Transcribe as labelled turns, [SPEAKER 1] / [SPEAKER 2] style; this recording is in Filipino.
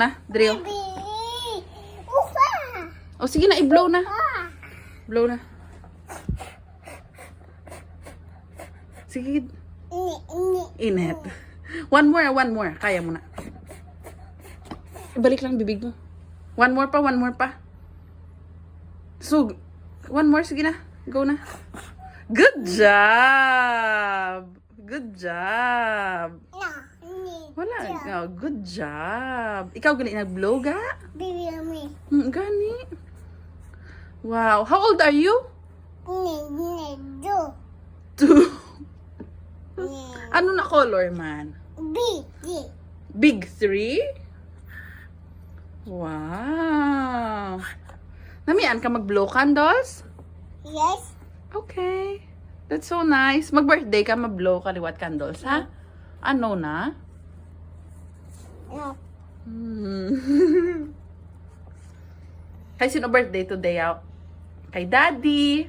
[SPEAKER 1] Na, drill.
[SPEAKER 2] Baby. Ufa.
[SPEAKER 1] O sige na, i-blow na. Blow na. Sige. Init. One more. Kaya mo na. Ibalik lang bibig mo. One more pa. So, one more. Sige na. Go na. Good job. Wala. Oh, good job. Ikaw gali nag-blow ga?
[SPEAKER 2] Baby, me.
[SPEAKER 1] Gani. Wow. How old are you?
[SPEAKER 2] Do.
[SPEAKER 1] Two. Ano na color man? Big 3? Wow. Namian ka mag-blow candles?
[SPEAKER 2] Yes.
[SPEAKER 1] Okay. That's so nice. Mag-birthday ka, mag-blow ka liwat candles, ha? Ano na?
[SPEAKER 2] No.
[SPEAKER 1] Kay sino birthday today? Kay Daddy.